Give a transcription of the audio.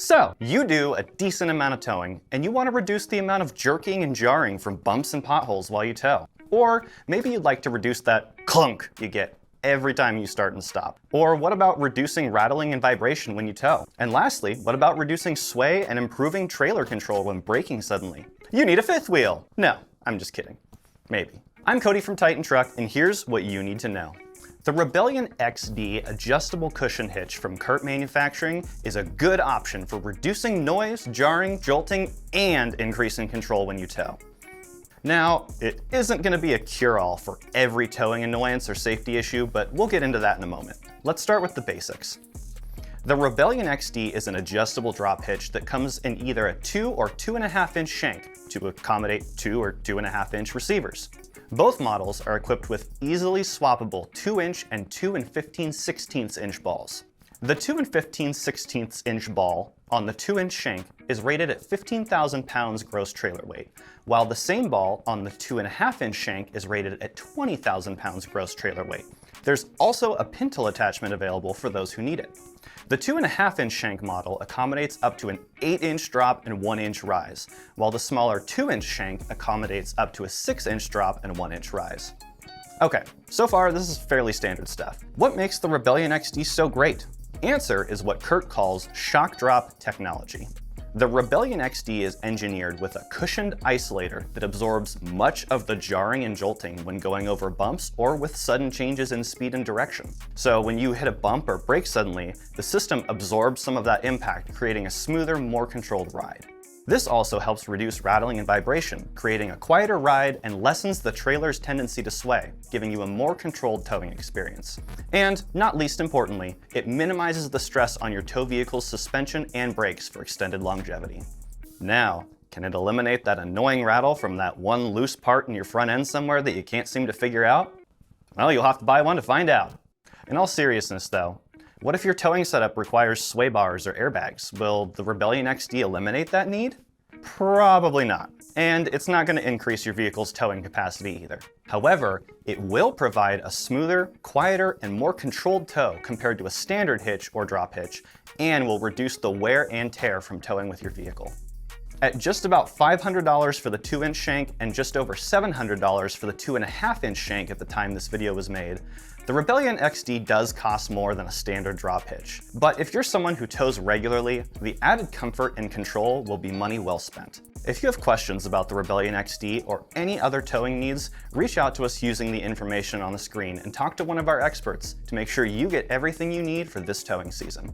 So, you do a decent amount of towing, and you want to reduce the amount of jerking and jarring from bumps and potholes while you tow. Or maybe you'd like to reduce that clunk you get every time you start and stop. Or what about reducing rattling and vibration when you tow? And lastly, what about reducing sway and improving trailer control when braking suddenly? You need a fifth wheel! No, I'm just kidding. Maybe. I'm Cody from Titan Truck, and here's what you need to know. The Rebellion XD adjustable cushion hitch from Curt Manufacturing is a good option for reducing noise, jarring, jolting, and increasing control when you tow. Now, it isn't going to be a cure-all for every towing annoyance or safety issue, but we'll get into that in a moment. Let's start with the basics. The Rebellion XD is an adjustable drop hitch that comes in either a 2 or 2.5 inch shank to accommodate 2 or 2.5 inch receivers. Both models are equipped with easily swappable 2 inch and 2 15/16 inch balls. The 2 15/16 inch ball on the 2 inch shank is rated at 15,000 pounds gross trailer weight, while the same ball on the 2.5 inch shank is rated at 20,000 pounds gross trailer weight. There's also a pintle attachment available for those who need it. The 2.5 inch shank model accommodates up to an 8 inch drop and 1 inch rise, while the smaller 2 inch shank accommodates up to a 6 inch drop and 1 inch rise. Okay, so far this is fairly standard stuff. What makes the Rebellion XD so great? Answer is what Curt calls shock drop technology. The Rebellion XD is engineered with a cushioned isolator that absorbs much of the jarring and jolting when going over bumps or with sudden changes in speed and direction. So when you hit a bump or brake suddenly, the system absorbs some of that impact, creating a smoother, more controlled ride. This also helps reduce rattling and vibration, creating a quieter ride and lessens the trailer's tendency to sway, giving you a more controlled towing experience. And, not least importantly, it minimizes the stress on your tow vehicle's suspension and brakes for extended longevity. Now, can it eliminate that annoying rattle from that one loose part in your front end somewhere that you can't seem to figure out? Well, you'll have to buy one to find out. In all seriousness though, what if your towing setup requires sway bars or airbags? Will the Rebellion XD eliminate that need? Probably not. And it's not going to increase your vehicle's towing capacity either. However, it will provide a smoother, quieter, and more controlled tow compared to a standard hitch or drop hitch, and will reduce the wear and tear from towing with your vehicle. At just about $500 for the 2 inch shank and just over $700 for the 2.5 inch shank at the time this video was made, the Rebellion XD does cost more than a standard drop hitch. But if you're someone who tows regularly, the added comfort and control will be money well spent. If you have questions about the Rebellion XD or any other towing needs, reach out to us using the information on the screen and talk to one of our experts to make sure you get everything you need for this towing season.